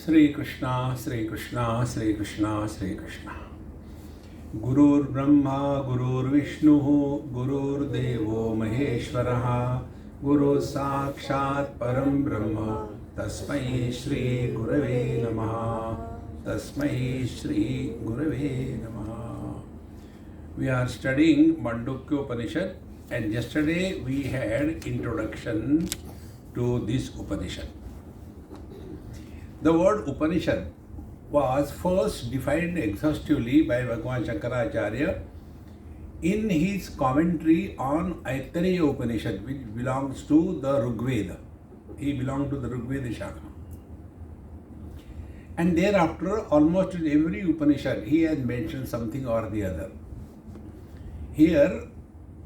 Sri Krishna, Sri Krishna, Sri Krishna, Sri Krishna. Gurur Brahma, Gurur Vishnu, Gurur Devo Maheshwaraha, Guru Sakshat Param Brahma, Tasmai Shri Gurave Namaha, Tasmai Shri Gurave Namaha. We are studying Mandukya Upanishad, and yesterday we had introduction to this Upanishad. The word Upanishad was first defined exhaustively by Bhagavan Shankaracharya in his commentary on Aitareya Upanishad, which belongs to the Rigveda. He belonged to the Rigveda Shakha. And thereafter, almost in every Upanishad, he has mentioned something or the other. Here,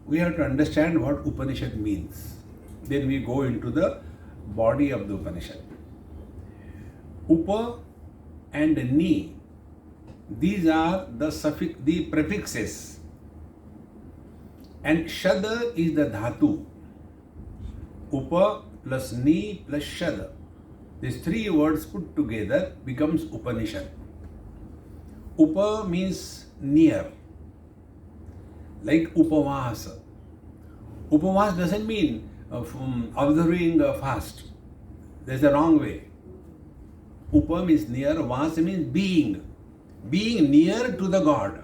we have to understand what Upanishad means. Then we go into the body of the Upanishad. Upa and Ni, these are the prefixes, and Shada is the Dhatu. Upa plus Ni plus Shada. These three words put together becomes Upanishad. Upa means near, like Upavasa. Upavasa doesn't mean observing fast. There's a wrong way. Upa means near, Vasa means being near to the God.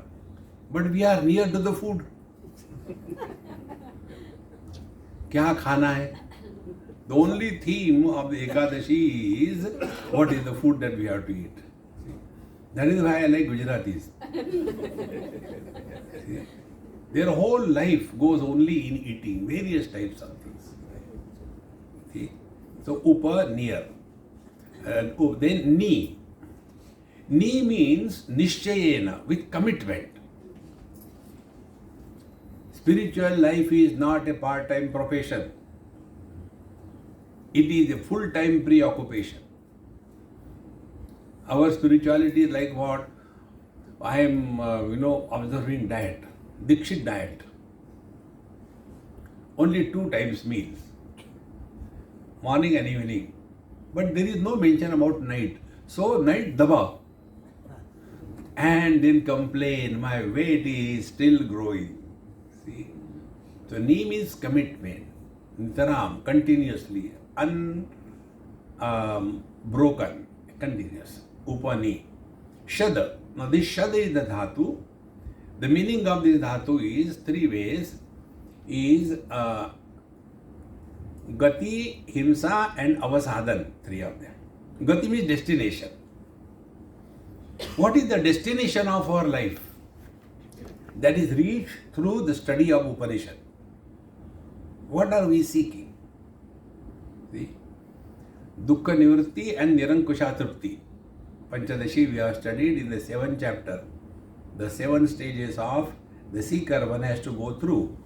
But we are near to the food. Kya khana hai? The only theme of the Ekadashi is what is the food that we have to eat. That is why I like Gujaratis. Their whole life goes only in eating various types of things. See? So Upa, near. Then Ni. Ni means Nishchayena, with commitment. Spiritual life is not a part-time profession. It is a full-time preoccupation. Our spirituality is like what? I am, observing diet, Dikshit diet. Only 2 times meals, morning and evening. But there is no mention about night. So night daba. And then complain, my weight is still growing. See? So Ni means commitment. Nitaram, continuously. Broken, continuous. Upani. Shada. Now this Shada is the Dhatu. The meaning of this Dhatu is 3 ways. Is Gati, Himsa and Avasadhan, 3 of them. Gati means destination. What is the destination of our life? That is reached through the study of Upanishad. What are we seeking? See? Dukkha Nivritti and Nirankusha Tripti. Panchadashi we have studied in the 7th chapter. The 7 stages of the seeker one has to go through.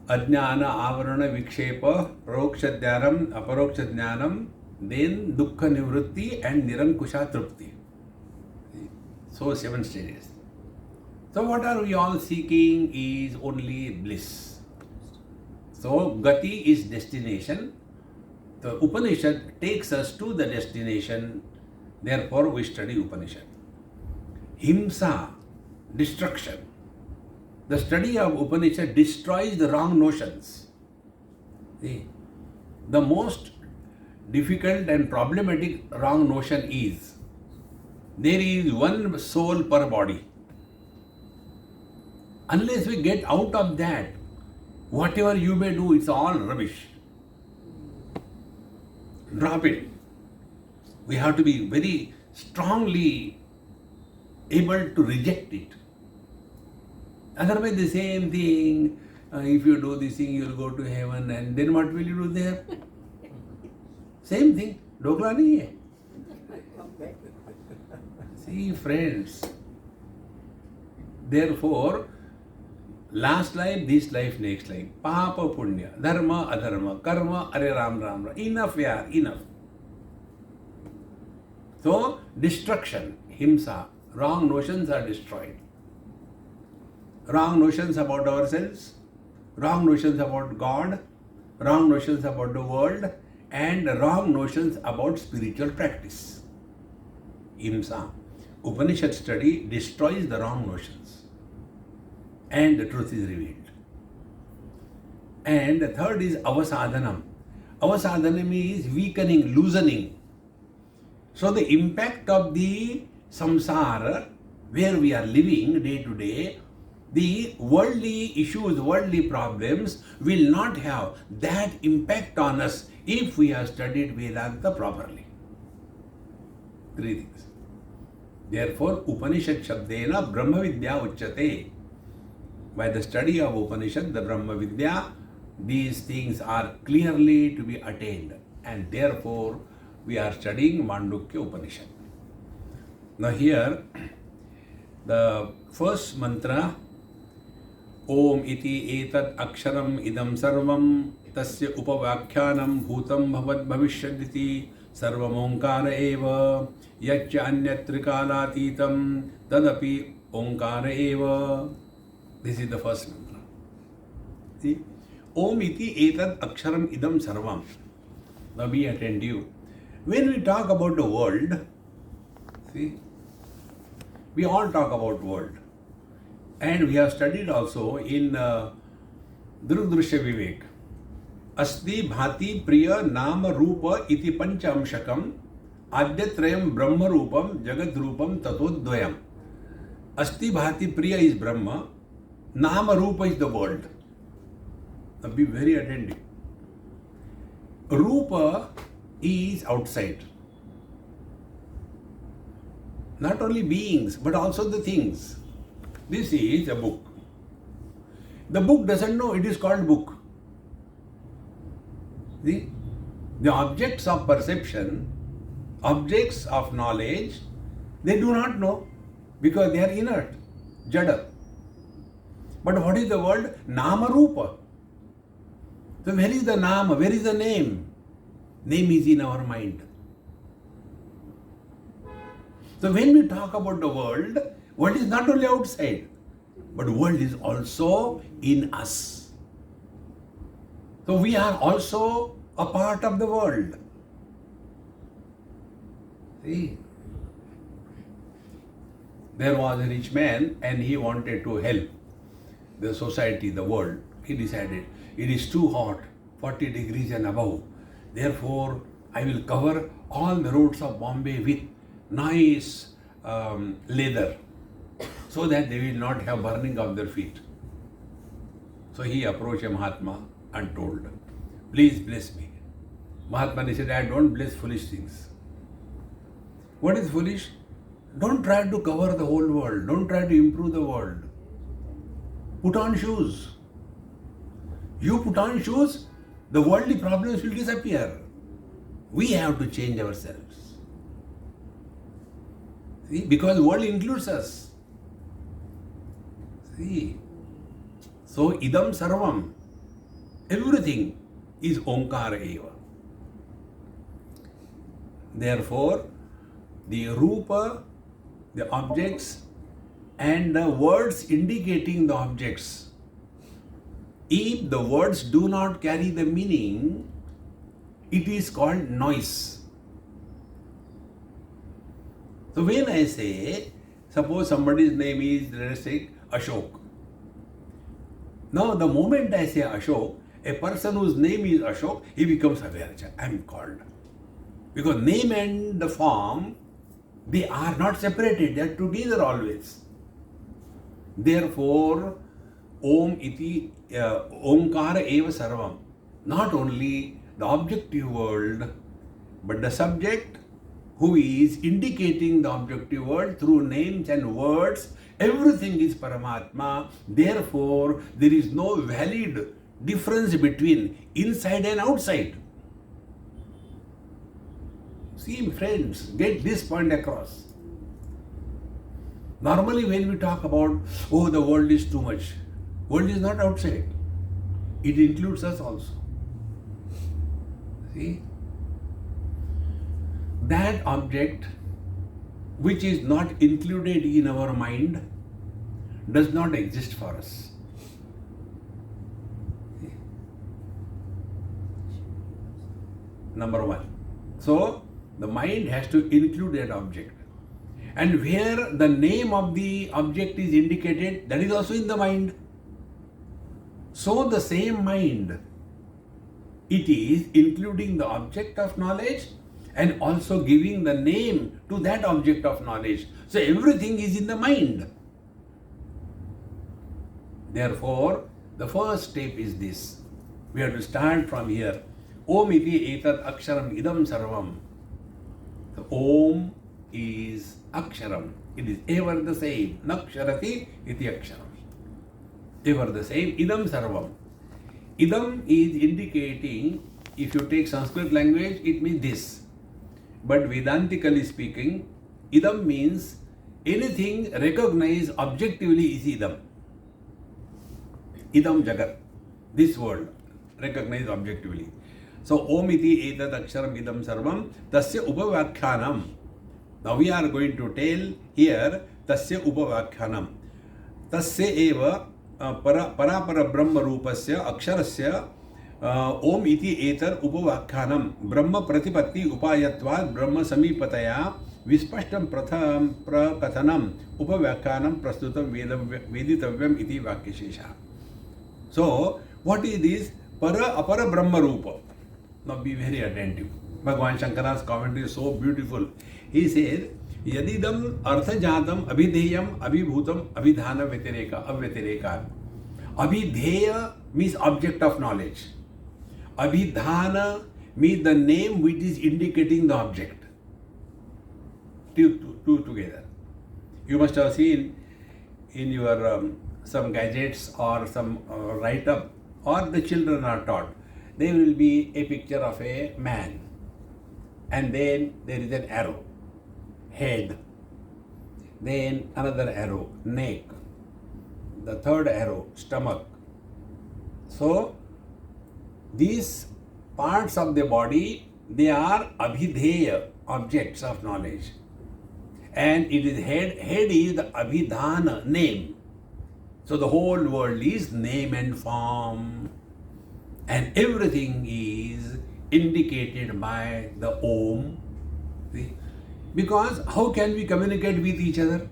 Ajnana, Avarana, Vikshepa, Paroksha Dhyanam, Aparoksha Dhyanam, then Dukkha Nivritti and Nirankusha Tripti. So 7 stages. So what are we all seeking is only bliss. So Gati is destination. The Upanishad takes us to the destination. Therefore we study Upanishad. Himsa, destruction. The study of Upanishad destroys the wrong notions. See, the most difficult and problematic wrong notion is there is one soul per body. Unless we get out of that, whatever you may do, it's all rubbish. Drop it. We have to be very strongly able to reject it. Otherwise, the same thing, if you do this thing, you will go to heaven, and then what will you do there? Same thing. Dokla nahi hai. See, friends. Therefore, last life, this life, next life. Papa, punya, dharma, adharma, karma, are ram, ram, ram. Enough, yaar, enough. So, destruction, himsa, wrong notions are destroyed. Wrong notions about ourselves, wrong notions about God, wrong notions about the world, and wrong notions about spiritual practice. Himsa. Upanishad study destroys the wrong notions and the truth is revealed. And the third is avasadhanam. Avasadhanam is weakening, loosening. So the impact of the samsara, where we are living day to day, the worldly issues, worldly problems will not have that impact on us if we have studied Vedanta properly. Three things. Therefore, Upanishad Shabdena Brahma Vidya Uchyate. By the study of Upanishad, the Brahma Vidya, these things are clearly to be attained. And therefore, we are studying Mandukya Upanishad. Now here, the first mantra, Om iti etat aksharam idam sarvam tasya upavakhyanam bhutam bhavad bhavishyaditi sarvam onkara eva yaccha anyatrikalatītam tadapi onkara eva. This is the first mantra. See? Om iti etat aksharam idam sarvam. Now be attentive. When we talk about the world, see, we all talk about world. And we have studied also in Durudrishya Vivek. Asti bhati priya nama rupa iti pancha amshakam adyatrayam brahma rupam jagat rupam tatodvayam. Asti bhati priya is Brahma, nama rupa is the world. Now be very attentive. Rupa is outside. Not only beings, but also the things. This is a book. The book doesn't know it is called book. See? The objects of perception, objects of knowledge, they do not know because they are inert, jada. But what is the world? Nama Rupa. So where is the Nama? Where is the name? Name is in our mind. So when we talk about the world is not only outside, but world is also in us. So we are also a part of the world. See? There was a rich man and he wanted to help the society, the world. He decided it is too hot, 40 degrees and above. Therefore, I will cover all the roads of Bombay with nice leather, so that they will not have burning of their feet. So he approached a Mahatma and told, please bless me. Mahatma said, I don't bless foolish things. What is foolish? Don't try to cover the whole world. Don't try to improve the world. Put on shoes. You put on shoes, the worldly problems will disappear. We have to change ourselves. See? Because the world includes us. See? So, idam sarvam, everything is onkara eva. Therefore, the rupa, the objects, and the words indicating the objects, if the words do not carry the meaning, it is called noise. So when I say, suppose somebody's name is, let us say, Ashok. Now the moment I say Ashok, a person whose name is Ashok, he becomes aware, I am called. Because name and the form, they are not separated, they are together always. Therefore, Om iti Omkara eva sarvam. Not only the objective world, but the subject who is indicating the objective world through names and words, everything is Paramatma. Therefore, there is no valid difference between inside and outside. See, friends, get this point across. Normally when we talk about, oh, the world is too much, world is not outside. It includes us also. See? That object which is not included in our mind does not exist for us. number one. So the mind has to include that object. And where the name of the object is indicated, that is also in the mind. So the same mind, it is including the object of knowledge and also giving the name to that object of knowledge. So everything is in the mind. Therefore, the first step is this. We have to start from here. Om iti etat aksharam idam sarvam. The Om is aksharam. It is ever the same. Naksharati iti aksharam. Ever the same. Idam sarvam. Idam is indicating, if you take Sanskrit language, it means this. But Vedantically speaking, idam means anything recognized objectively is idam. Idam jagat. This world recognized objectively. So Om iti etat aksharam idam sarvam tasya upavakhyanam. Now we are going to tell here tasya upavakhyanam. Tasya eva parapara brahma rupasya aksharasya Om iti etar upavakhyanam brahma pratipatti upayatvad brahma samipataya vispashtam pratham prakathanam upavakhyanam prastutam veditavyam iti vakyashesha. So what is this para apara brahma rupa? Now be very attentive. Bhagavan Shankara's commentary is so beautiful. He says, Yadidam arthajatam abhidheyam abhibhutam abhidhana vyatireka avyatireka. Abhidheya means object of knowledge. Abhidhana means the name which is indicating the object. Two together. You must have seen in your some gadgets or some write-up, or the children are taught. There will be a picture of a man, and then there is an arrow, head, then another arrow, neck, the third arrow, stomach. So these parts of the body, they are abhidheya, objects of knowledge. And it is head is the abhidhana, name. So the whole world is name and form. And everything is indicated by the Om. See? Because how can we communicate with each other?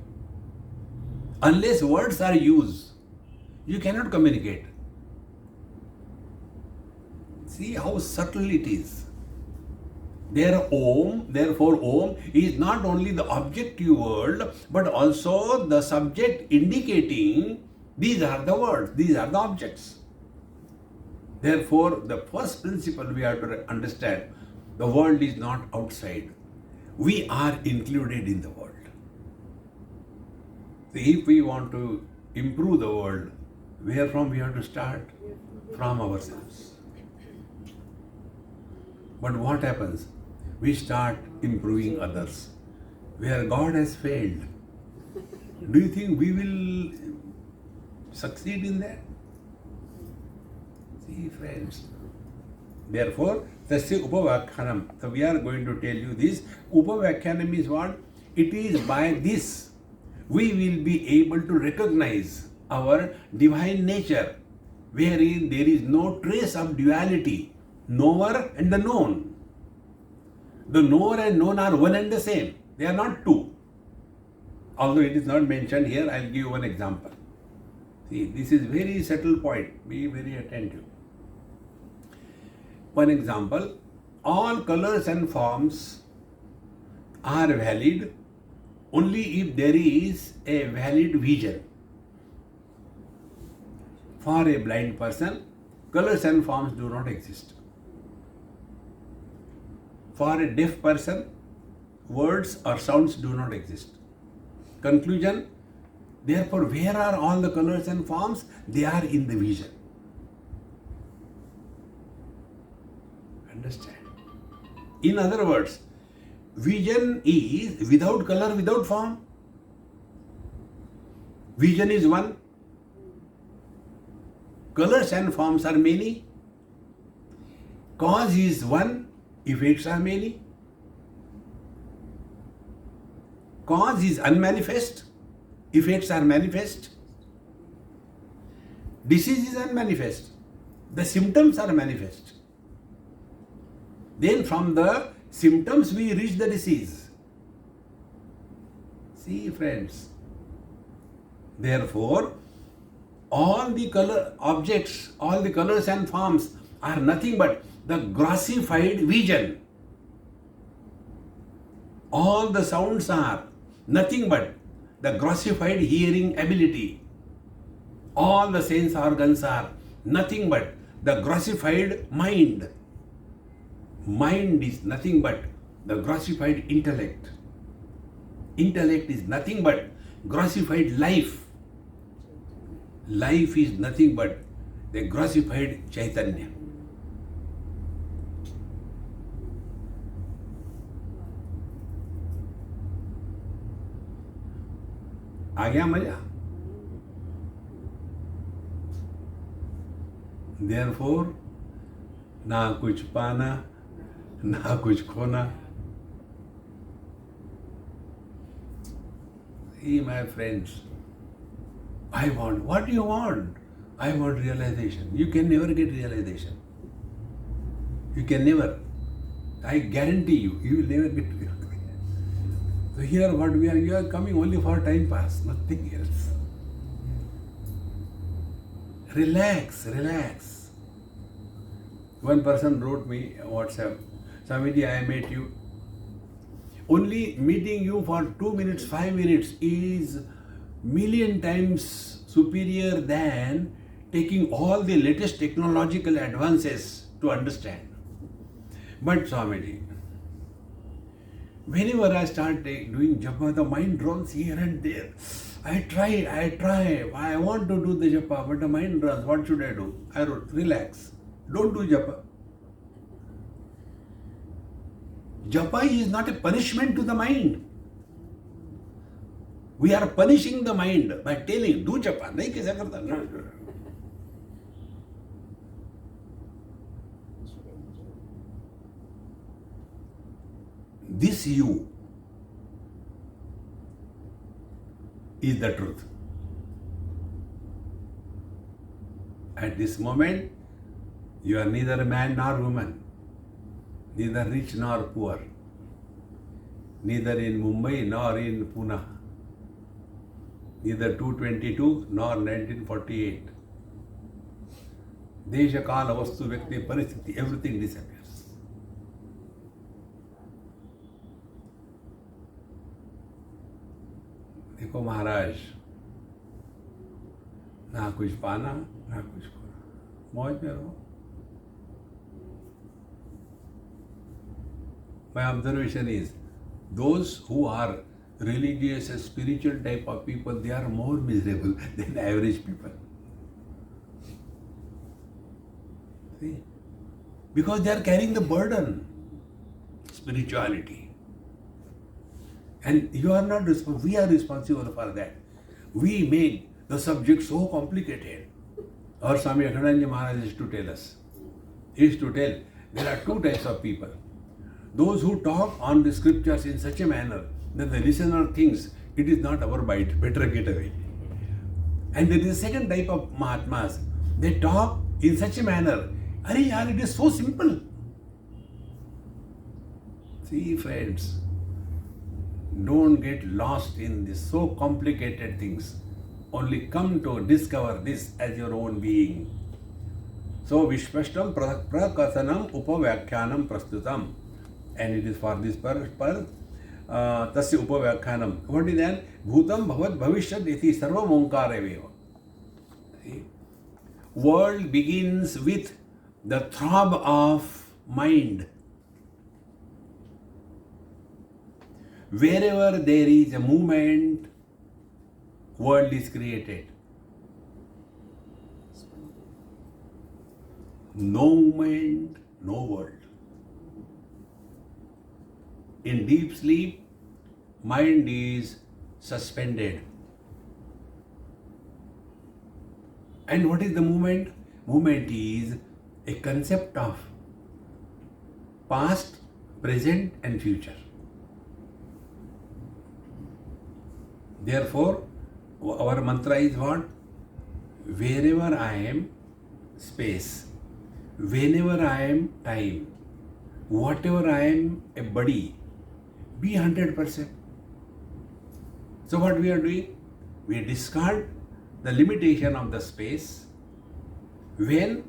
Unless words are used, you cannot communicate. See how subtle it is. Therefore Om is not only the objective world, but also the subject indicating these are the words, these are the objects. Therefore, the first principle we have to understand, the world is not outside. We are included in the world. See, if we want to improve the world, where from we have to start? From ourselves. But what happens? We start improving others. Where God has failed, do you think we will succeed in that? See, friends. Therefore, tasya upavakhyanam. So we are going to tell you this. Upavakhyanam is what? It is by this we will be able to recognize our divine nature, wherein there is no trace of duality, knower and the known. The knower and known are one and the same. They are not two. Although it is not mentioned here, I will give you one example. See, this is very subtle point. Be very attentive. One example, all colors and forms are valid only if there is a valid vision. For a blind person, colors and forms do not exist. For a deaf person, words or sounds do not exist. Conclusion, therefore, where are all the colors and forms? They are in the vision. Understand? In other words, vision is without color, without form. Vision is one. Colors and forms are many. Cause is one. Effects are many. Cause is unmanifest. Effects are manifest. Disease is unmanifest. The symptoms are manifest. Then from the symptoms we reach the disease. See, friends. Therefore, all the color objects, all the colors and forms are nothing but the grossified vision. All the sounds are nothing but the grossified hearing ability. All the sense organs are nothing but the grossified mind. Mind is nothing but the grossified intellect. Intellect is nothing but grossified life. Life is nothing but the grossified Chaitanya. आ गया मजा? Therefore, ना कुछ पाना, ना कुछ खोना. See, my friends, I want. What do you want? I want realization. You can never get realization. You can never. I guarantee you, you will never get realization. So here what we are, you are coming only for time pass, nothing else. Relax, relax. One person wrote me on WhatsApp, Swamiji, I met you. Only meeting you for 2 minutes, 5 minutes is million times superior than taking all the latest technological advances to understand. But Swamiji, whenever I start doing japa, the mind runs here and there. I try. I want to do the japa, but the mind runs. What should I do? I wrote, relax. Don't do japa. Japa is not a punishment to the mind. We are punishing the mind by telling, do japa. Nahi kaisa karta. No. This you is the truth. At this moment, you are neither man nor woman, neither rich nor poor, neither in Mumbai nor in Pune, neither 222 nor 1948. Desha, Kala, Vastu, Vyakti, Paristhiti, everything disappears. देखो महाराज, ना कुछ पाना ना कुछ खोना, मौज में रहो. My observation is, those who are religious and spiritual type of people, they are more miserable than average people. See? Because they are carrying the burden, spirituality. And you are not responsible, we are responsible for that. We make the subject so complicated. Our Swami Akhandanji Maharaj used to tell us, he used to tell, there are two types of people. Those who talk on the scriptures in such a manner that the listener thinks it is not our bite, better get away. And there is a second type of Mahatmas. They talk in such a manner, Are yaar, it is so simple. See, friends, don't get lost in this so complicated things. Only come to discover this as your own being. So, Vishvashtam Prakasanam Upavyakhyanam Prastutam. And it is for this purpose, Tasya Upavyakhyanam. What is that? Bhutam Bhavat Bhavishyat iti Sarvam Omkareveva. World begins with the throb of mind. Wherever there is a movement, world is created. No movement, no world. In deep sleep, mind is suspended. And what is the movement? Movement is a concept of past, present and future. Therefore, our mantra is what? Wherever I am, space. Whenever I am, time. whatever I am a body, be 100%. So what we are doing? We discard the limitation of the space. When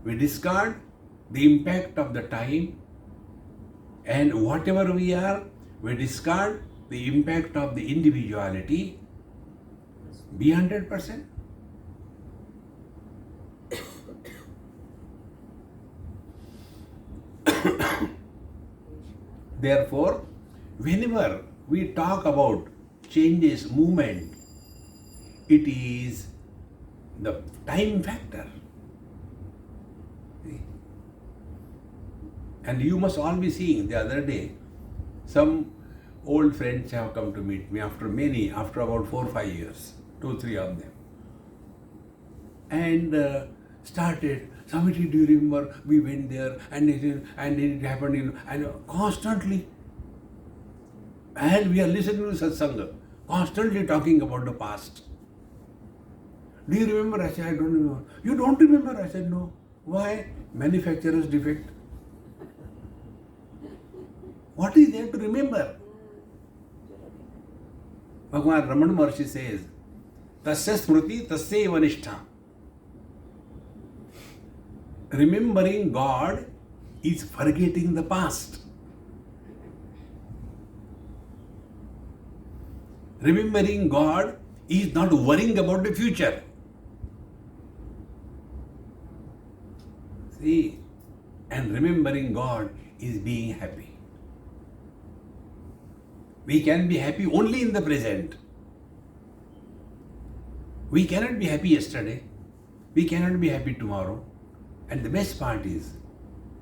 we discard the impact of the time, and whatever we are, we discard the impact of the individuality, be 100%. Therefore, whenever we talk about changes, movement, it is the time factor. And you must all be seeing, the other day, some old friends have come to meet me after about 4 or 5 years, 2 or 3 of them. And started, Swamiji, do you remember we went there and it happened, and constantly. And we are listening to satsanga, constantly talking about the past. Do you remember? I said, I don't remember. You don't remember? I said, no. Why? Manufacturer's defect. What is there to remember? Bhagavan Ramana Maharshi says, Tasya smriti tasya eva nishtha. Remembering God is forgetting the past. Remembering God is not worrying about the future. See, and remembering God is being happy. We can be happy only in the present. We cannot be happy yesterday. We cannot be happy tomorrow. And the best part is,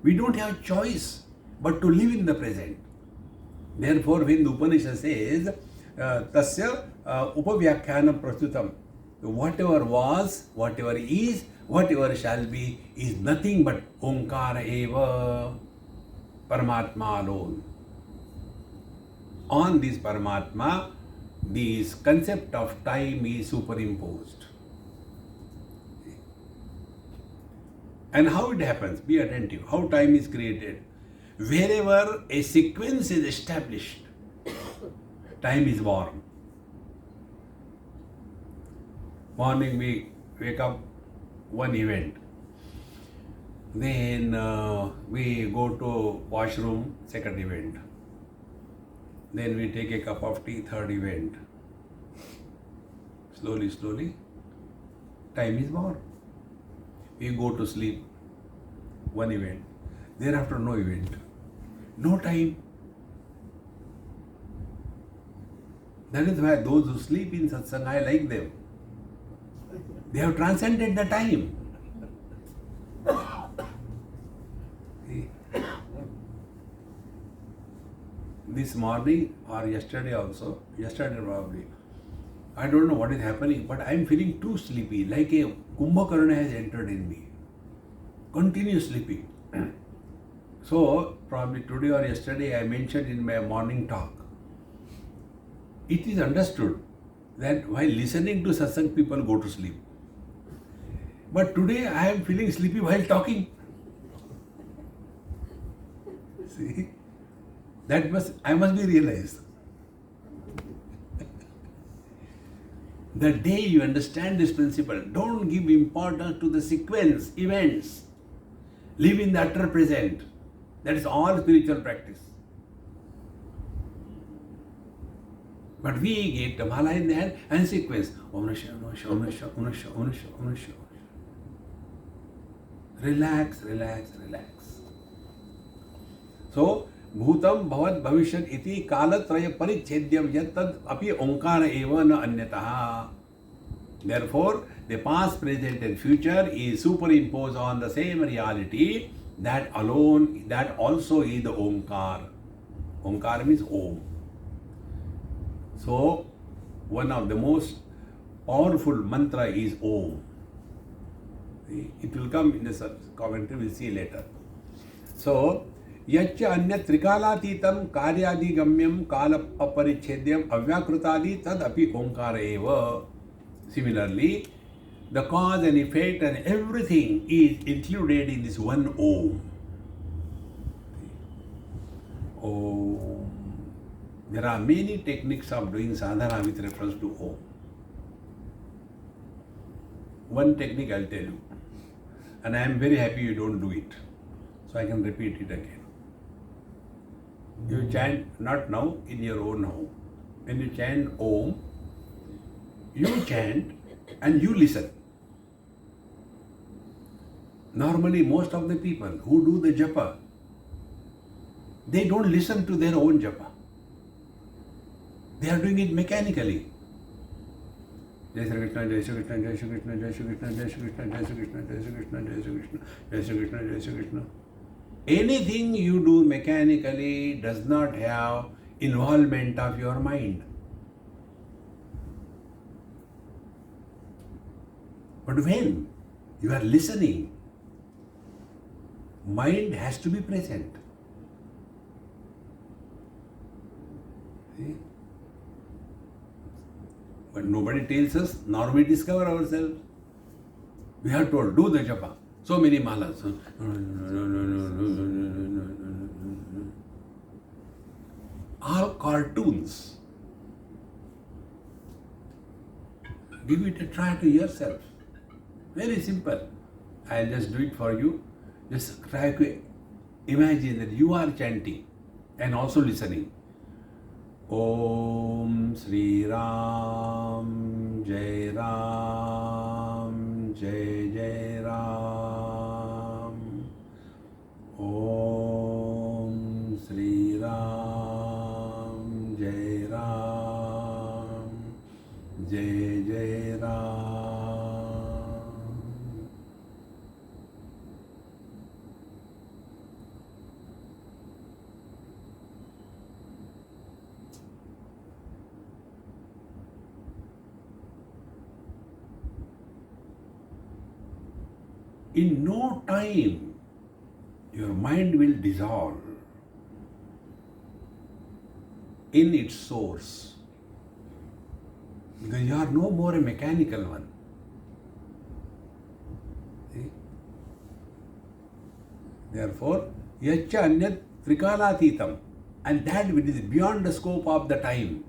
we don't have choice but to live in the present. Therefore, when the Upanishad says, Tasya upavyakhyana prastutam, whatever was, whatever is, whatever shall be, is nothing but Omkara eva, Paramatma alone. On this Paramatma, this concept of time is superimposed. And how it happens? Be attentive. How time is created. Wherever a sequence is established, time is born. Morning we wake up, one event. Then we go to washroom, second event. Then we take a cup of tea, third event. Slowly, slowly, time is born. We go to sleep, one event. Thereafter, no event. No time. That is why those who sleep in satsang, I like them. They have transcended the time. See? This morning or yesterday also, yesterday probably, I don't know what is happening, but I am feeling too sleepy, like a Kumbhakarna has entered in me. Continue sleeping. So, probably today or yesterday I mentioned in my morning talk, it is understood that while listening to satsang, people go to sleep. But today I am feeling sleepy while talking. See, I must be realized. The day you understand this principle, don't give importance to the sequence, events. Live in the utter present. That is all spiritual practice. But we get the mala in the hand and sequence. Om Nasha, Om Nasha, Om Nasha, Om Nasha, Om Nasha, Om Nasha. Relax, relax, relax. So, Bhutam Bhavat Bhavishyat iti Kalatraya Parichhedyam Yattad api Omkara eva na anyataha. Therefore, the past, present and future is superimposed on the same reality. That alone, that also is the Omkar. Omkar means Om. So, one of the most powerful mantra is Om. It will come in the commentary, we'll see later. So, Yaccha anya trikalatitam karyadi gamyam kala aparichedyam avyakrutadi tad api Omkara eva. Similarly, the cause and effect and everything is included in this one Om. Om. There are many techniques of doing sadhana with reference to Om. One technique I'll tell you, and I am very happy you don't do it, so I can repeat it again. You chant, not now, in your own home. When you chant Om, you chant and you listen. Normally, most of the people who do the japa, they don't listen to their own japa. They are doing it mechanically. Jai Shri Krishna, Jai Shri Krishna, Jai Shri Krishna, Jai Shri Krishna, Jai Shri Krishna, Jai Shri Krishna, Jai Shri Krishna, Jai Shri Krishna, Jai Shri Krishna, Jai Shri Krishna. Anything you do mechanically does not have involvement of your mind. But when you are listening, mind has to be present. See? But nobody tells us, nor we discover ourselves. We are told, do the japa. So many malas. All cartoons. Give it a try to yourself. Very simple. I'll just do it for you. Just try to imagine that you are chanting and also listening. Om Sri Ram Jai Ram Jai Jai Ram. Om Sri Ram Jai Ram Jai Jai Ram. In no time, your mind will dissolve in its source, because you are no more a mechanical one. See? Therefore, yacha anyat trikalaatitam, and that which is beyond the scope of the time.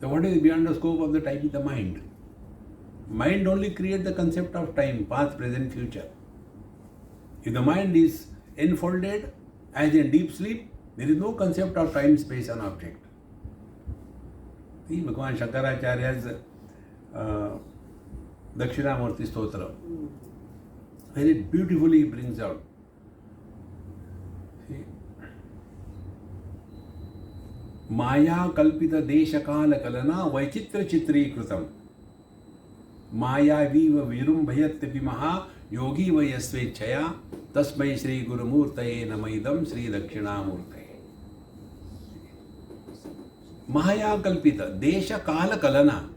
So what is beyond the scope of the time is the mind. Mind only creates the concept of time, past, present, future. If the mind is enfolded as in deep sleep, there is no concept of time, space and object. See, Bhagavan Shankaracharya's Dakshinamurti Stotra very beautifully brings out. See, Maya kalpita desha kala kalana vaichitra chitri kritam. मायावीव विरुम्भयत्यपि महा योगी व यस्वेच्छया तस्मै श्री गुरुमूर्तये नमः श्री दक्षिणामूर्तये. Maya kalpita desha kala kalana.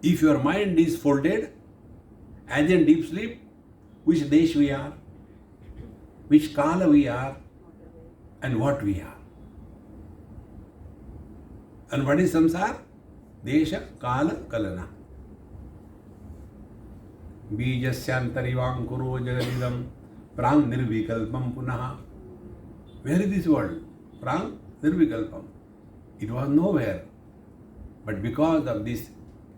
If your mind is folded as in deep sleep, which desh we are, which kala we are, and what we are. And what is samsara? Desha kala kalana. Bijasyantarivangkuro jagadidam prang nirvikalpam punaha. Where is this world? Prang nirvikalpam. It was nowhere. But because of this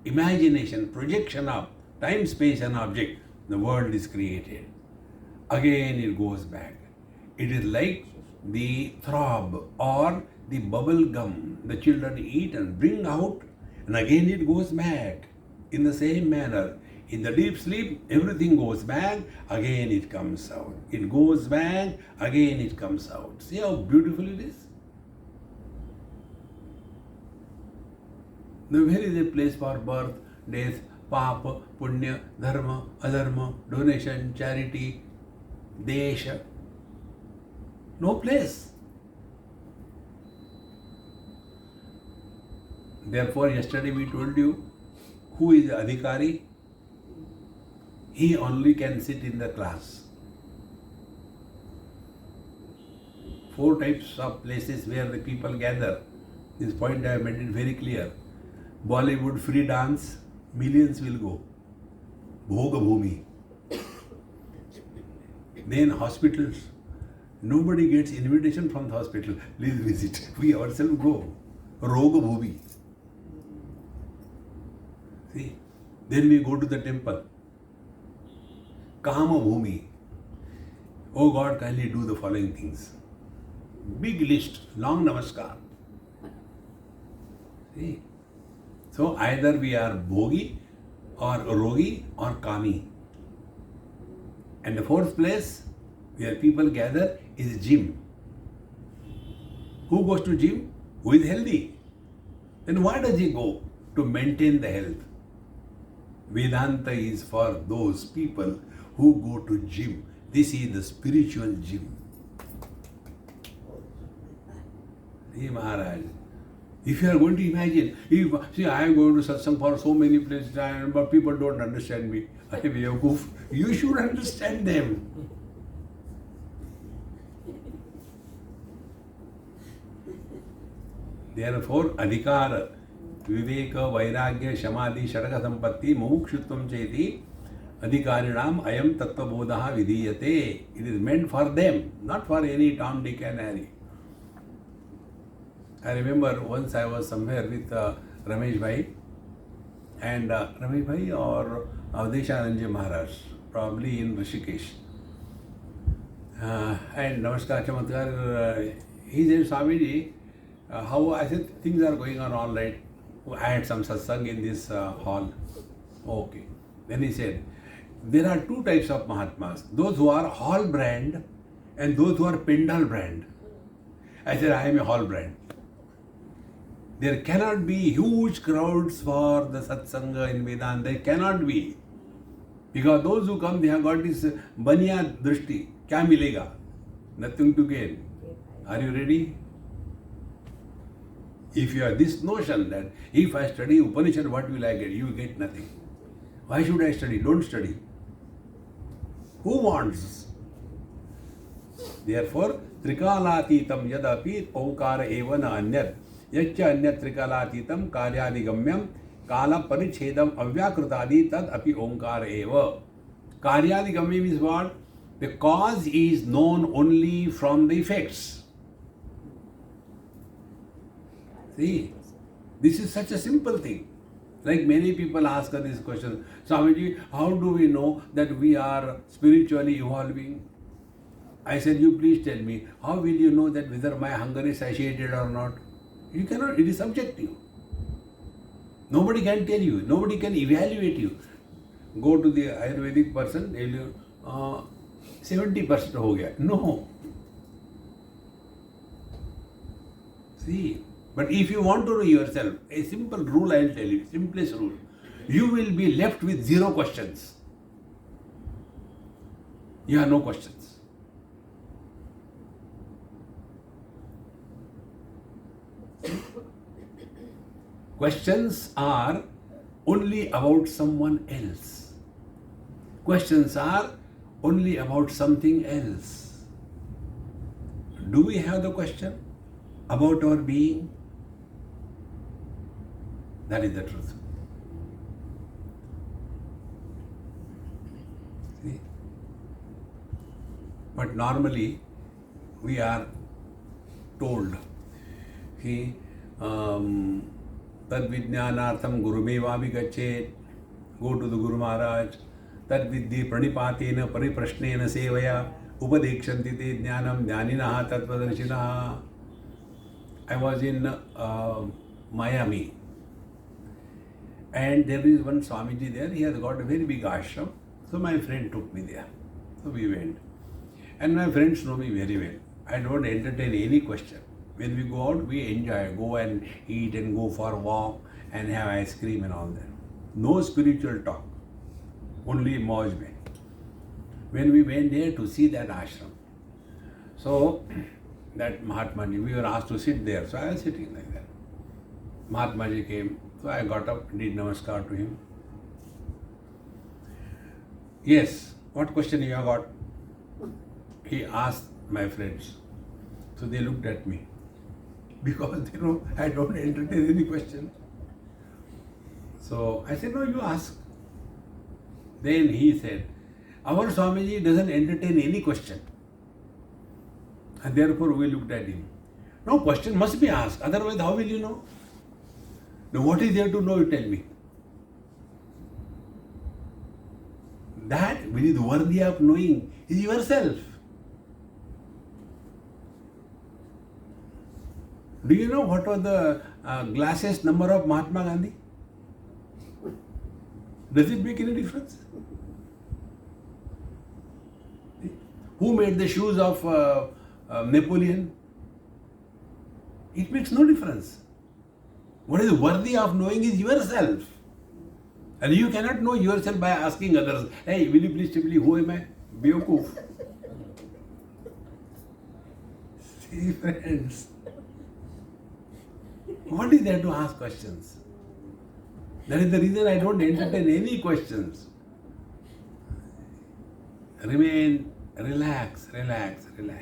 imagination, projection of time, space and object, the world is created. Again it goes back. It is like the throb or the bubble gum the children eat and bring out, and again it goes back in the same manner. In the deep sleep, everything goes back, again it comes out. It goes back, again it comes out. See how beautiful it is? Now, where is a place for birth, death, papa, punya, dharma, adharma, donation, charity, desha? No place. Therefore, yesterday we told you, who is the adhikari? He only can sit in the class. 4 types of places where the people gather. This point I have made it very clear. Bollywood free dance, millions will go. Bhoga Bhumi. Then hospitals, Nobody gets invitation from the hospital. Please visit. We ourselves go. Roga Bhubi. See? Then we go to the temple. Kama Bhumi. Oh God, kindly do the following things. Big list, long namaskar. See? So either we are Bhogi or Rogi or Kami. And the fourth place where people gather is gym. Who goes to gym? Who is healthy? Then why does he go? To maintain the health. Vedanta is for those people who go to gym. This is the spiritual gym. Hey Maharaj, if you are going to imagine, I am going to satsang for so many places, but people don't understand me. You should understand them. Therefore, adhikara, viveka, vairagya, samadhi, sharaka sampatti, mumukshutvam cheti, adhikarinam ayam tattva bodhaha vidiyate. It is meant for them, not for any Tom, Dick and Harry. I remember once I was somewhere with Ramesh Bhai and Ramesh Bhai or Avdeshanandji Maharaj, probably in Rishikesh. And Namaskar Chamatkar, he said, Swamiji, how? I said, things are going on all right. I had some satsang in this hall. Okay. Then he said, there are two types of Mahatmas. Those who are hall brand and those who are Pendal brand. I said, I am a hall brand. There cannot be huge crowds for the satsanga in Vedanta. There cannot be. Because those who come, they have got this baniya drishti. Kya milega? Nothing to gain. Are you ready? If you have this notion that if I study Upanishad, what will I get? You get nothing. Why should I study? Don't study. Who wants? Therefore, Trikalatitam yadapi omkara evana anyat. Yaccha anyat trikalatitam karyadigamyam kala parichedam avyakrutadi tad api omkara eva. Karyadigamyam is what? The cause is known only from the effects. See, this is such a simple thing. Like many people ask us this question, Swamiji, how do we know that we are spiritually evolving? I said, you please tell me, how will you know that whether my hunger is satiated or not? You cannot, it is subjective. Nobody can tell you, nobody can evaluate you. Go to the Ayurvedic person, tell you, 70% ho gaya. No. See, but if you want to know yourself, a simple rule I will tell you, simplest rule. You will be left with zero questions. You have no questions. Questions are only about someone else. Questions are only about something else. Do we have the question about our being? That is the truth. See? But normally we are told, कि तद विज्ञानार्थम गुरुमेवाभि गच्छेत्. Go to the Guru Maharaj. तद विद्धि प्रणिपातेन परिप्रश्नेन सेवया उपदेक्षन्ति ते ज्ञानम ज्ञानिनः तत्त्वदर्शिनः. I was in Miami. And there is one Swamiji there, he has got a very big ashram. So my friend took me there. So we went. And my friends know me very well. I don't entertain any question. When we go out, we enjoy, go and eat and go for a walk and have ice cream and all that. No spiritual talk, only mauj mein. When we went there to see that ashram, so that Mahatma Ji, we were asked to sit there, so I was sitting like that. Mahatma Ji came, so I got up, did namaskar to him. Yes, what question you have got? He asked my friends. So they looked at me. Because they know I don't entertain any question. So I said, no, you ask. Then he said, our Swamiji doesn't entertain any question. And therefore we looked at him. No, question must be asked. Otherwise, how will you know? Now, what is there to know, you tell me? That which is worthy of knowing is yourself. Do you know what was the glasses number of Mahatma Gandhi? Does it make any difference? Who made the shoes of Napoleon? It makes no difference. What is worthy of knowing is yourself. And you cannot know yourself by asking others, hey, will you please tell me who am I? Beokoof. See, friends, what is there to ask questions? That is the reason I don't entertain any questions. Remain, relax. See?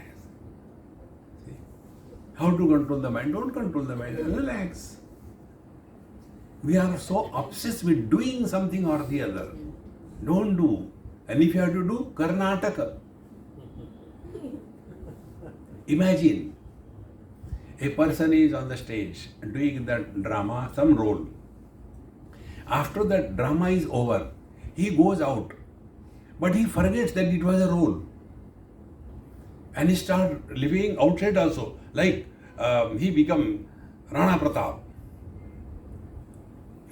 How to control the mind? Don't control the mind, relax. We are so obsessed with doing something or the other. Don't do. And if you have to do, Karnataka. Imagine, a person is on the stage doing that drama, some role. After that drama is over, he goes out. But he forgets that it was a role. And he starts living outside also. Like he become Rana Pratap.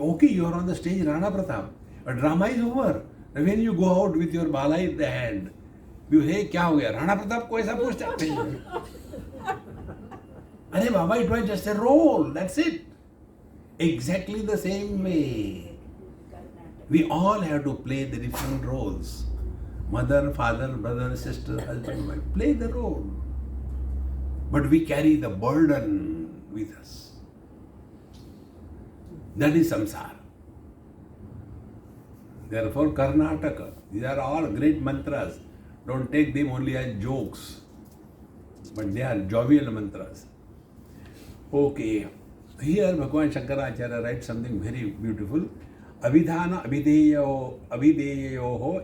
Okay, you are on the stage Rana Pratap. But drama is over. And when you go out with your bala in the hand, you say, क्या हो गया? Rana Pratap को ऐसा पूछते हैं. अरे बाबा, it was just a role. That's it. Exactly the same way. We all have to play the different roles. Mother, father, brother, sister, husband, wife. Play the role. But we carry the burden with us. That is samsara. Therefore, Karnataka. These are all great mantras. Don't take them only as jokes. But they are jovial mantras. Okay. Here Bhagavan Shankaracharya writes something very beautiful. Abhidhana avideyoho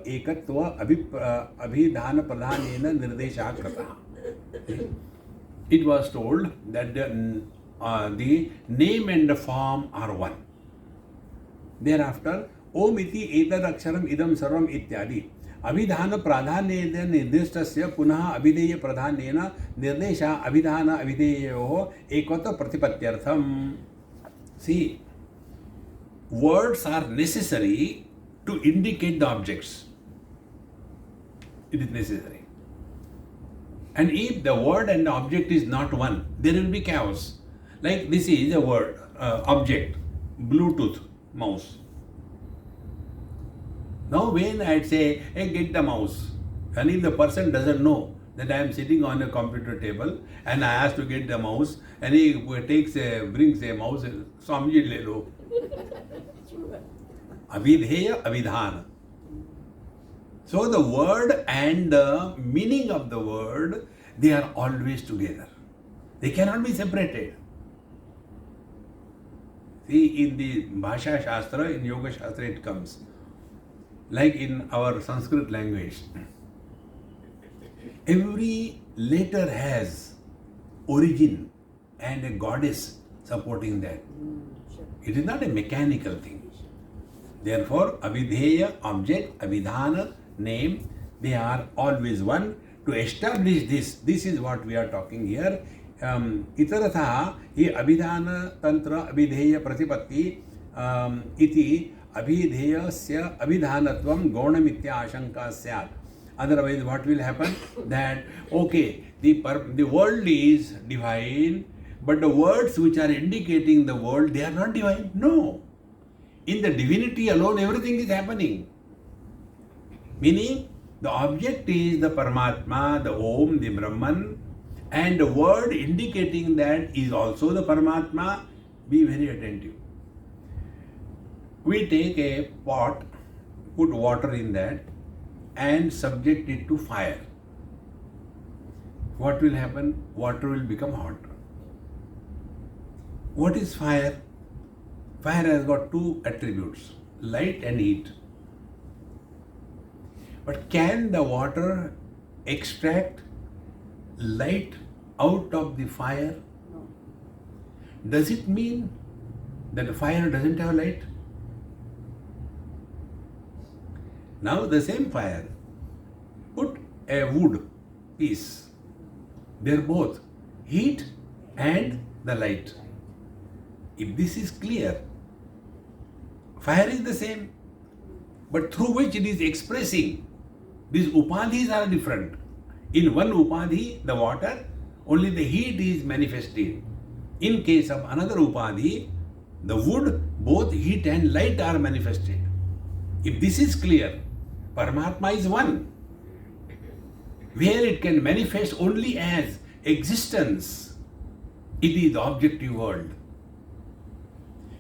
ekatva abhidhana pradhanena nirdesha krata. It was told that the name and the form are one. Thereafter, Om iti etad aksharam idam sarvam ityadi. Abhidhana pradhanena nirdeshtasya punaha abhideya pradhanena nirdesha abhidhana avideyoho ekvata pratipatyartham. See, words are necessary to indicate the objects. It is necessary. And if the word and the object is not one, there will be chaos. Like this is a word, object, Bluetooth, mouse. Now when I say, hey, get the mouse, and if the person doesn't know that I am sitting on a computer table and I ask to get the mouse, and he brings a mouse, Swamiji le lo. Avidheya, avidhana. So the word and the meaning of the word, they are always together. They cannot be separated. See, in the Bhasha Shastra, in Yoga Shastra it comes. Like in our Sanskrit language, every letter has origin and a goddess supporting that. It is not a mechanical thing. Therefore, avidheya, object, avidhana, name, they are always one. To establish this is what we are talking here. Itaratha hi abhidhana tantra abhidheya pratipatti iti abhidheyasya abhidhanatvam gaunamittya ashanka syat. Otherwise, what will happen? That, okay, the world is divine, but the words which are indicating the world, they are not divine. No. In the divinity alone, everything is happening. Meaning, the object is the Paramatma, the Om, the Brahman, and the word indicating that is also the Paramatma. Be very attentive. We take a pot, put water in that, and subject it to fire. What will happen? Water will become hot. What is fire? Fire has got two attributes, light and heat. But can the water extract light out of the fire? No. Does it mean that the fire doesn't have light? Now the same fire, put a wood piece. They're both heat and the light. If this is clear, fire is the same, but through which it is expressing. These upadhis are different. In one upadhi, the water, only the heat is manifested. In case of another upadhi, the wood, both heat and light are manifested. If this is clear, Paramatma is one, where it can manifest only as existence. It is the objective world.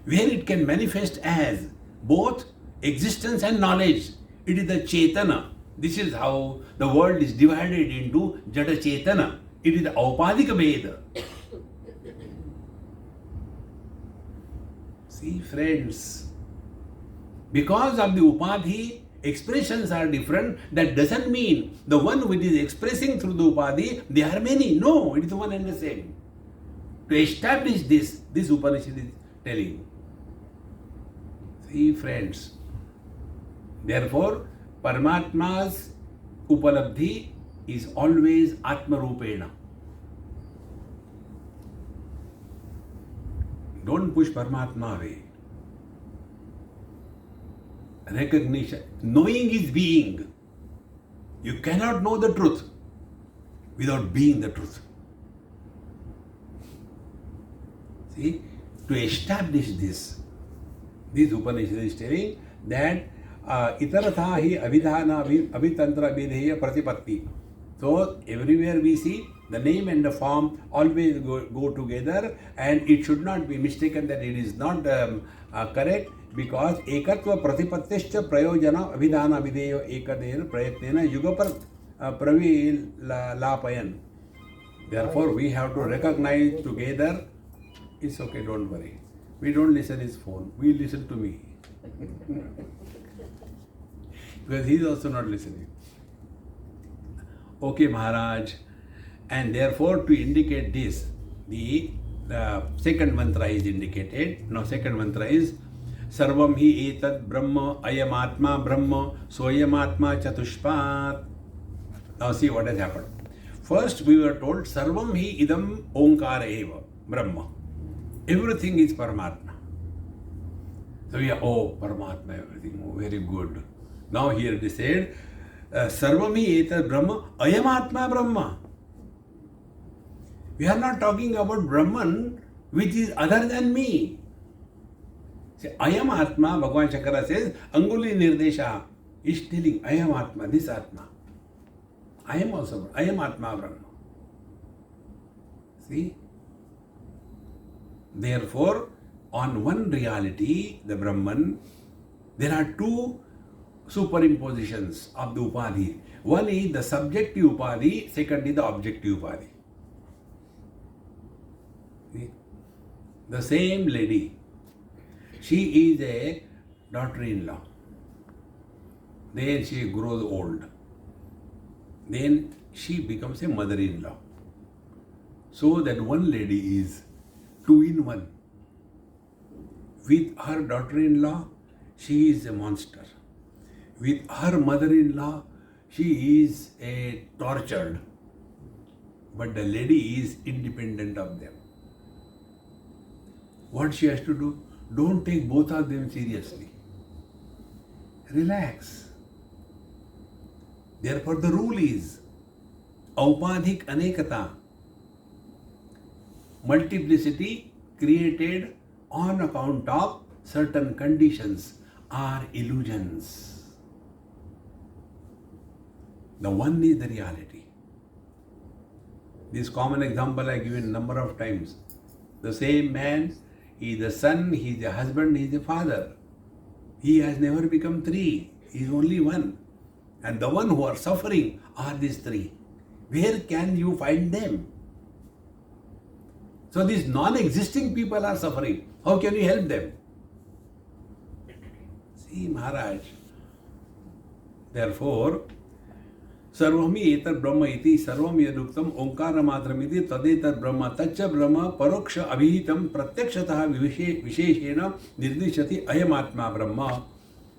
Where it can manifest as both existence and knowledge, it is the Chetana. This is how the world is divided into Jada Chetana. It is the Aupadika Veda. See, friends, because of the Upadhi, expressions are different. That doesn't mean the one which is expressing through the Upadhi, there are many. No, it is one and the same. To establish this Upanishad is telling. See, friends, therefore, Paramatma's Upalabdhi is always Atma Rupena. Don't push Paramatma away. Recognition. Knowing is being. You cannot know the truth without being the truth. See, to establish this Upanishad is telling that itaratha hi abhidhana abhitantra abhideya pratipatti. So everywhere we see the name and the form always go together, and it should not be mistaken that it is not correct, because ekatva pratipattischa prayojana abhidhana abhideya ekadena prayatnena yugapar pravilapayan. Therefore we have to recognize together. It's okay, don't worry. We don't listen his phone. We listen to me. Because he is also not listening. Okay, Maharaj. And therefore, to indicate this, the second mantra is indicated. Now, second mantra is Sarvam hi etad brahma ayam atma brahma soyam atma chatushpat. Now, see what has happened. First, we were told Sarvam hi idam onkara eva brahma. Everything is Paramatma. So we are, Paramatma, everything, very good. Now here it is said, Sarvami etat Brahma, Ayamatma Brahma. We are not talking about Brahman which is other than me. See, Ayam Atma, Bhagavan Shankara says, Anguli Nirdesha is telling Ayam Atma, this Atma. I am also, Ayam Atma Brahma. See? Therefore, on one reality, the Brahman, there are two superimpositions of the Upadhi. One is the subjective Upadhi, second is the objective Upadhi. See? The same lady, she is a daughter-in-law. Then she grows old. Then she becomes a mother-in-law. So that one lady is two in one. With her daughter-in-law, she is a monster. With her mother-in-law, she is a tortured. But the lady is independent of them. What she has to do? Don't take both of them seriously. Relax. Therefore, the rule is Aupadhik Anekata. Multiplicity created on account of certain conditions are illusions. The one is the reality. This common example I given a number of times. The same man, he is the son, he is the husband, he is the father. He has never become three. He is only one. And the one who are suffering are these three. Where can you find them? So these non-existing people are suffering. How can you help them? See, Maharaj. Therefore, सर्वमी एतत् ब्रह्म इति सर्वम यदुक्तम ओंकार मात्रमिति तदेतत् ब्रह्म तच्च ब्रह्म परोक्ष अभिहितं प्रत्यक्षतः विशेषेण निर्दिशति अयमात्मा ब्रह्म.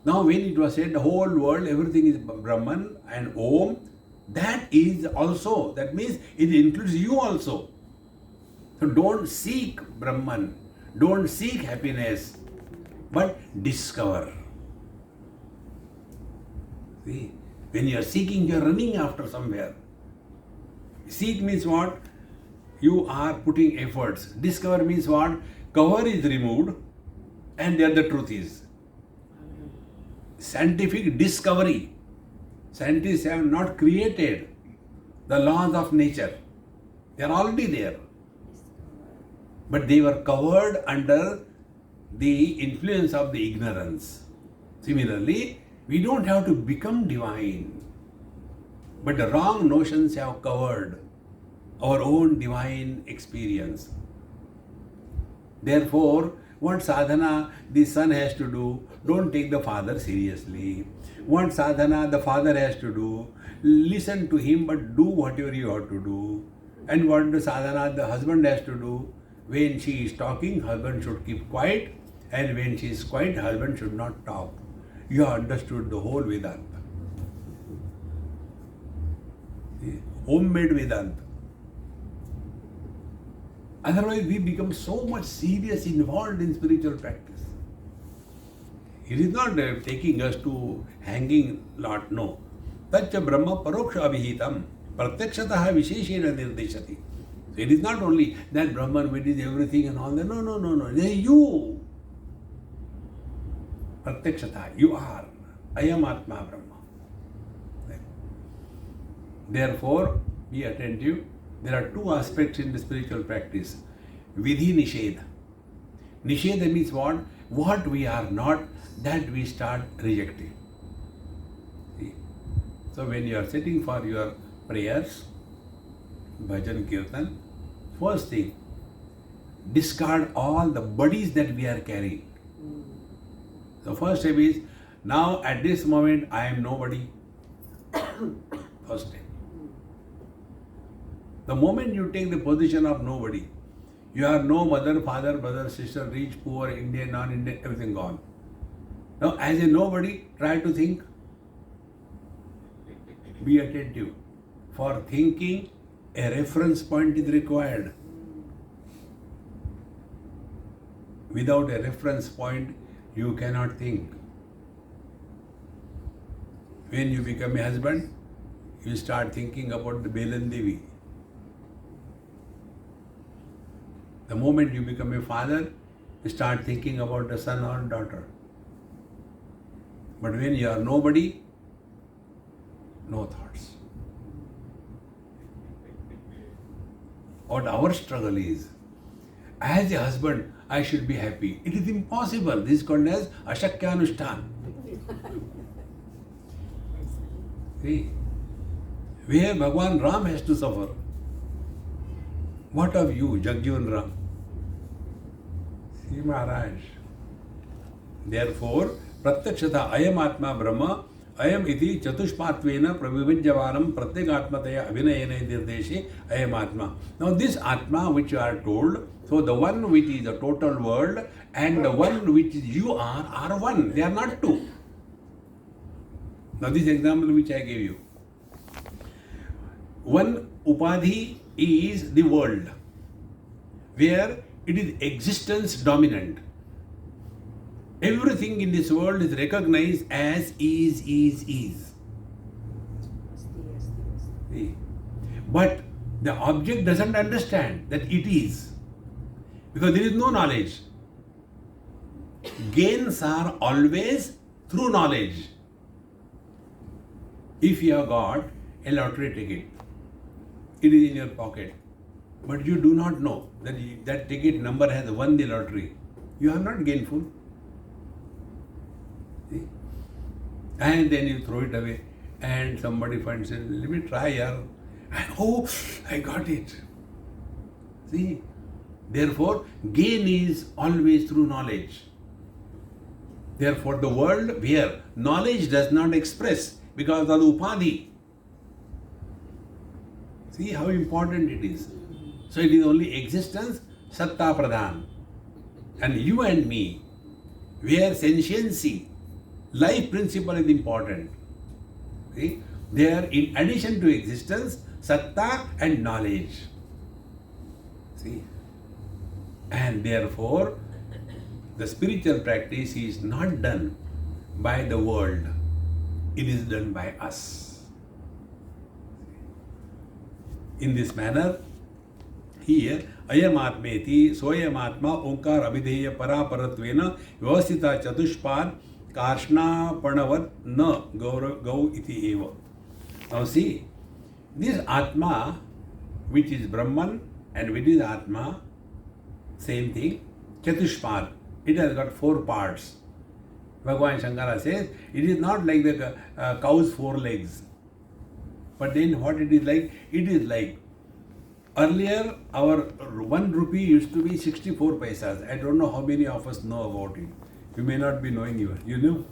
Now when it was said the whole world, everything is Brahman and Om, that is also, that means it includes you also. So don't seek Brahman, don't seek happiness, but discover. See, when you are seeking, you are running after somewhere. Seek means what? You are putting efforts. Discover means what? Cover is removed and there the truth is. Scientific discovery. Scientists have not created the laws of nature. They are already there. But they were covered under the influence of the ignorance. Similarly, we don't have to become divine. But the wrong notions have covered our own divine experience. Therefore, what sadhana the son has to do, don't take the father seriously. What sadhana the father has to do, listen to him but do whatever you have to do. And what the sadhana the husband has to do, when she is talking, husband should keep quiet, and when she is quiet, husband should not talk. You have understood the whole Vedanta. Homemade Vedanta. Otherwise, we become so much serious, involved in spiritual practice. It is not taking us to hanging lot, no. Tacha Brahma Paroksha Abhihitam Pratyakshataha Visheshena Nirdeshati. So it is not only that Brahman, which is everything and all that. No. It is you. Pratyakshata, you are. I am Atma Brahma. Therefore, be attentive. There are two aspects in the spiritual practice. Vidhi Nisheda. Nisheda means what? What we are not, that we start rejecting. See? So when you are sitting for your prayers, bhajan, kirtan, first thing, discard all the bodies that we are carrying. So first step is, now at this moment I am nobody. First step. The moment you take the position of nobody, you have no mother, father, brother, sister, rich, poor, Indian, non-Indian, everything gone. Now as a nobody, try to think. Be attentive. For thinking, a reference point is required. Without a reference point, you cannot think. When you become a husband, you start thinking about the Belan Devi. The moment you become a father, you start thinking about the son or daughter. But when you are nobody, no thoughts. What our struggle is, as a husband, I should be happy. It is impossible. This is called as Ashakyanushthan. See, where Bhagwan Ram has to suffer. What of you, Jagjivan Ram? See, Maharaj. Therefore, Pratyakshata Ayam Atma Brahma Ayam iti Chatushpatvena Pravivijyavanam Pratyagatmataya Abhinayana Nirdeshe Ayam Atma. Now this Atma which you are told, so the one which is the total world and the one which you are one. They are not two. Now this example which I gave you. One Upadhi is the world, where it is existence dominant. Everything in this world is recognized as is. See? But the object doesn't understand that it is, because there is no knowledge. Gains are always through knowledge. If you have got a lottery ticket, it is in your pocket, but you do not know that that ticket number has won the lottery, you are not gainful. See? And then you throw it away and somebody finds it, let me try here, and oh, I got it. See? Therefore, gain is always through knowledge. Therefore, the world where knowledge does not express because of the upadhi, See how important it is. So it is only existence, satta pradhan. And you and me, where sentiency, life principle is important. See? They are in addition to existence, satta and knowledge. See? And therefore, the spiritual practice is not done by the world. It is done by us. In this manner, here, ayam atmeti, soyam atma, onkar abhideya paraparatvena, vyavasthita chatushpan, karshna panavat na gau iti eva. Now see, this Atma, which is Brahman and which is Atma, same thing, Chatushpan, it has got 4 parts. Bhagavan Shankara says, it is not like the cow's 4 legs. But then what it is like? It is like, earlier our 1 rupee used to be 64 paisas. I don't know how many of us know about it. You may not be knowing even. You know?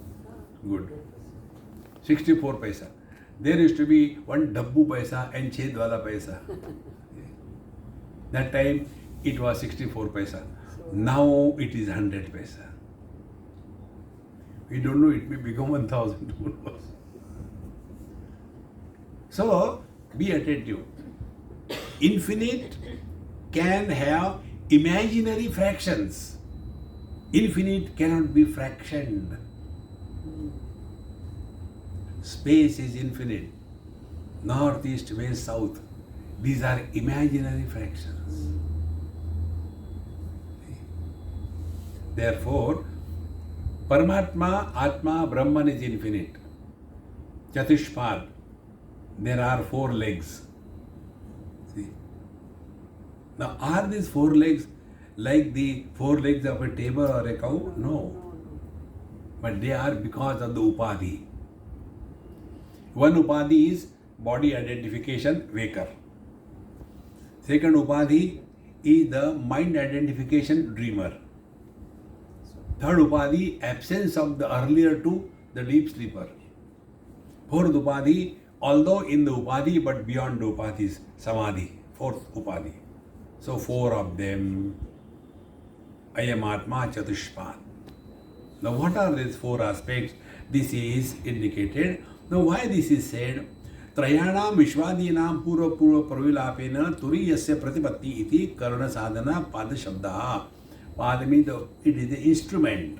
Good. 64 paisa. There used to be 1 dabbu paisa and ched wala paisa. That time it was 64 paisa. Now it is 100 paisa. We don't know, it may become 1000. Who knows? So be attentive. Infinite can have imaginary fractions. Infinite cannot be fractioned. Space is infinite. North, east, west, south. These are imaginary fractions. Therefore, Paramatma, Atma, Brahman is infinite. Chatushpad. There are 4 legs. See? Now, are these 4 legs like the 4 legs of a table or a cow? No. But they are because of the upadhi. One upadhi is body identification, waker. Second upadhi is the mind identification, dreamer. Third upadhi, absence of the earlier 2, the deep sleeper. Fourth upadhi, although in the upadhi but beyond the upadhis, samadhi. Fourth upadhi. So 4 of them. Ayam atma chatushpan. Now what are these 4 aspects? This is indicated. Now why this is said? Trayanam vishwadinam purva pravilapena turiyasya pratipatti iti karana sadhana pada shabdaha. Pada means it is the instrument.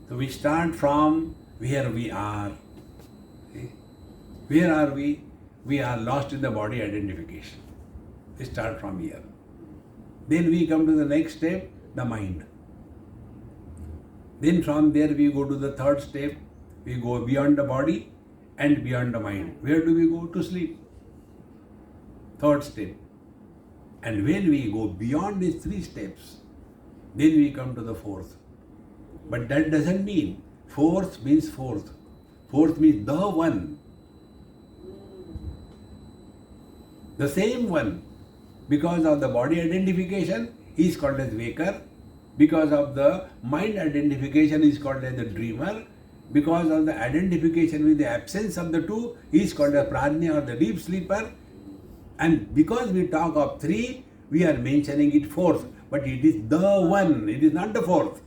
So we start from where we are. See? Where are we? We are lost in the body identification. We start from here. Then we come to the next step, the mind. Then from there we go to the third step. We go beyond the body and beyond the mind. Where do we go? To sleep. Third step. And when we go beyond these 3 steps, then we come to the 4th. But that doesn't mean 4th means 4th. 4th means the one. The same one. Because of the body identification, he is called as waker. Because of the mind identification, he is called as the dreamer. Because of the identification with the absence of the 2, he is called as prajna or the deep sleeper. And because we talk of 3, we are mentioning it 4th. But it is the one, it is not the 4th.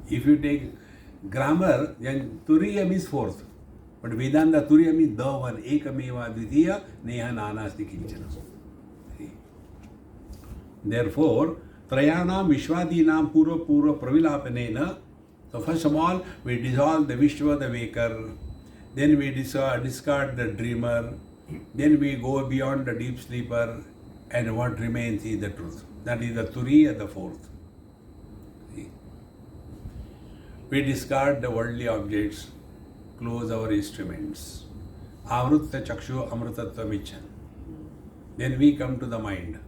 If you take grammar, then Turiyam is 4th. But Vedanta Turiyam is the one. Ekameva dvitiya neha nanasti kinchana. Therefore, Trayanam Vishwadinam Purva Pravilapanena. So first of all, we dissolve the Vishwa, the waker. Then we discard the dreamer. Then we go beyond the deep sleeper. And what remains is the truth. That is the Turiya, the 4th. See? We discard the worldly objects, close our instruments. Avrutta chakshu amrutatva michan. Then we come to the mind.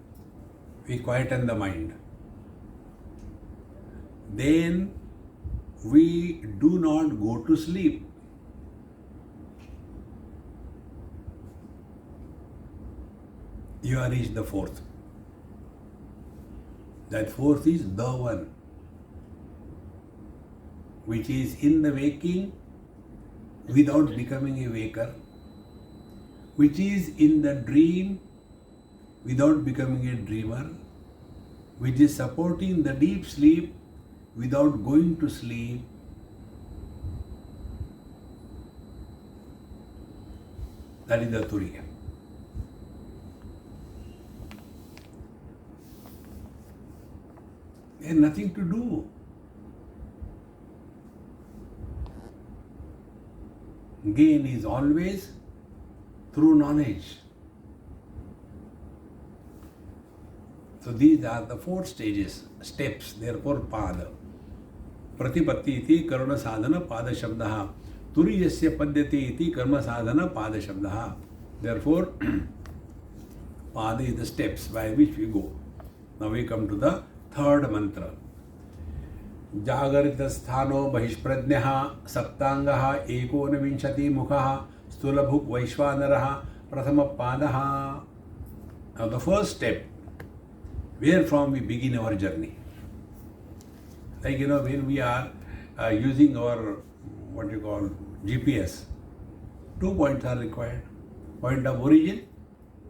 We quieten the mind. Then we do not go to sleep. You have reached the 4th. That 4th is the one, which is in the waking without becoming a waker, which is in the dream without becoming a dreamer, which is supporting the deep sleep without going to sleep, that is the Turiya. They have nothing to do. Gain is always through knowledge. So these are the 4 steps, therefore pada. Pratipatti iti karma sadhana pada shabdaha. Turiyasya padyate iti karma sadhana pada shabdaha. Therefore, pada is the steps by which we go. Now we come to the 3rd mantra. जागरित स्थानो बहिष्प्रज्ञः सप्तांगः एकोनविंशति मुखः स्थूलभुक् वैश्वानरः प्रथम पादः. Now the first step, where from we begin our journey. Like when we are using our what you call GPS, 2 points are required: point of origin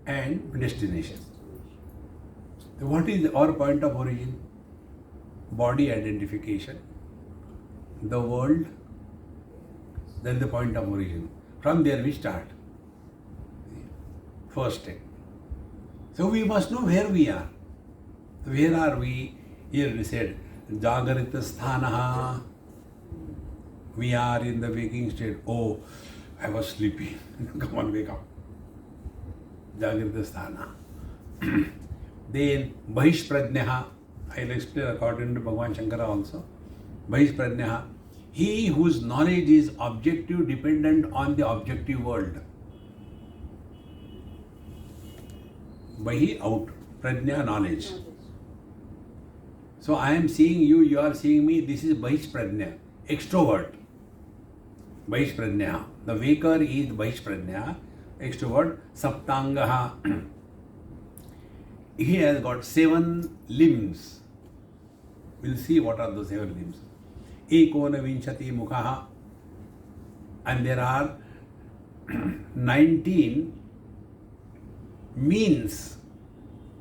and destination. So what is our point of origin? Body identification, the world, then the point of origin. From there we start. First step. So we must know where we are. Where are we? Here we said, Jagarita Sthanaha. We are in the waking state. Oh, I was sleepy. Come on, wake up. Jagarita Sthana. Then Bahishprajnaha. I will explain according to Bhagavan Shankara also. Bahishprajnaha. He whose knowledge is objective, dependent on the objective world. Bahi, out. Prajna, knowledge. So I am seeing you, you are seeing me. This is Bahishprajna, extrovert. Bahishprajna. The waker is Bahishprajna, extrovert. Saptangaha. He has got 7 limbs. We'll see what are those 7 limbs. Ekona vinchati mukhaha. And there are 19 means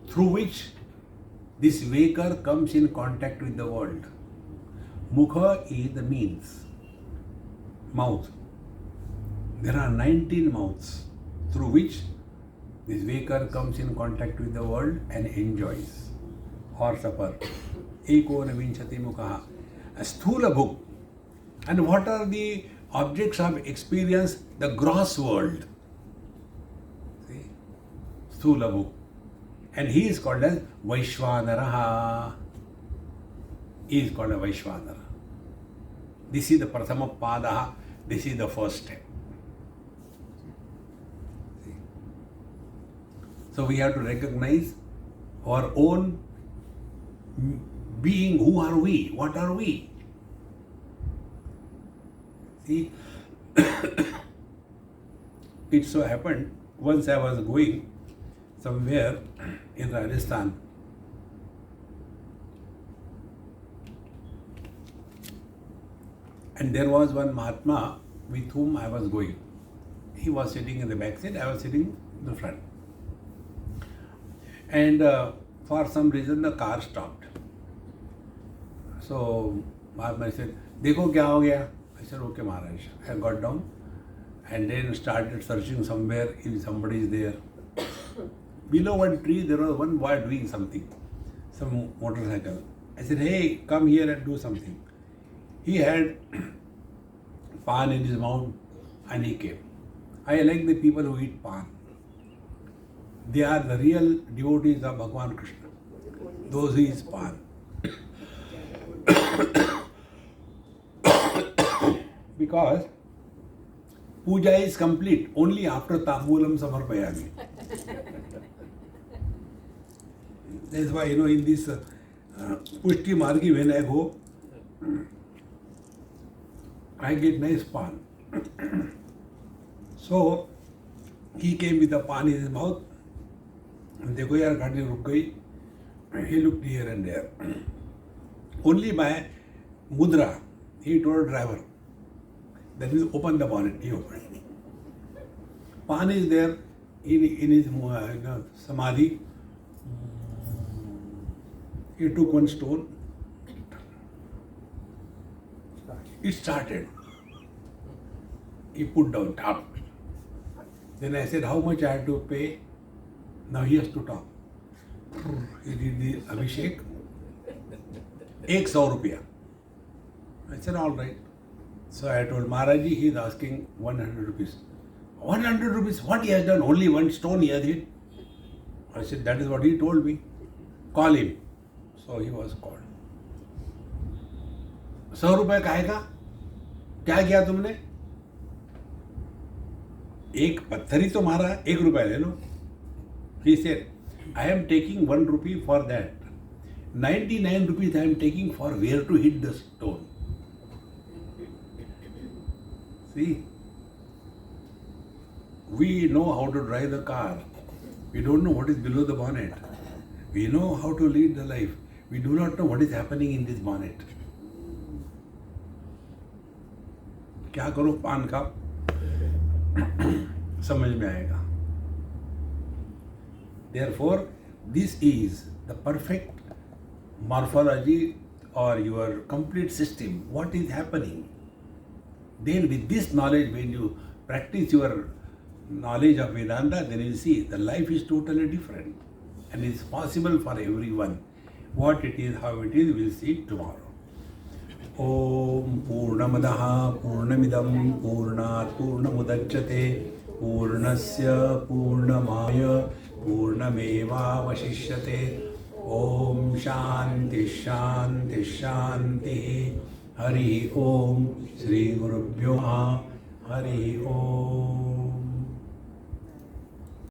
through which this waker comes in contact with the world. Mukha is the means, mouth. There are 19 mouths through which this waker comes in contact with the world and enjoys or supper. Ekona vinchati mukha. A sthula bhuk. And what are the objects of experience? The gross world. See? Sthula bhuk. And he is called as Vaishwanaraha. He is called a Vaishwanara. This is the Prathama Padaha. This is the first step. See? So we have to recognize our own being. Who are we? What are we? See, it so happened, once I was going somewhere in Rajasthan, and there was one Mahatma with whom I was going. He was sitting in the back seat, I was sitting in the front. And for some reason the car stopped. So Mahatma said, "Dekho kya ho gaya?" I said, "Okay, Maharaj." I got down and then started searching somewhere if somebody is there. Below one tree there was one boy doing something, some motorcycle. I said, "Hey, come here and do something." He had pan in his mouth and he came. I like the people who eat pan. They are the real devotees of Bhagavan Krishna. Those who eat pan. Because puja is complete only after Tambulam Samarpayami. That's why, in this Pushti Margi, when I go, I get nice pan. So, he came with the pan in his mouth. Dekho yaar, gaadi ruk gayi. He looked here and there. Only by mudra, he told driver, that is, open the bonnet. He opened. Pan is there, in his samadhi, he took one stone. It started. He put down top. Then I said, how much I had to pay? Now he has to talk. He did the Abhishek. 100 rupiah. I said, all right. So I told Maharaji, he is asking 100 rupees. 100 rupees? What he has done? Only one stone he has hit. I said, that is what he told me. Call him. So he was called. 100 रुपए काहे का? क्या किया तुमने? एक पत्थर ही तो मारा, 1 रुपया ले लो. He said, I am taking 1 rupee for that. 99 rupees I am taking for where to hit the stone. See, we know how to drive the car. We don't know what is below the bonnet. We know how to lead the life. We do not know what is happening in this bonnet. क्या करो पान का समझ में आएगा. Therefore, this is the perfect morphology or your complete system. What is happening? Then with this knowledge, when you practice your knowledge of Vedanta, then you see the life is totally different and it's possible for everyone. What it is, how it is, we'll see tomorrow. Om Purnamadaha Purnamidam Purnat Purnamudachyate Purnasya Purnamaya Purnameva Vashishyate. Om Shanti Shanti Shanti. Hari Om Shri Gurubhyo Hari Om.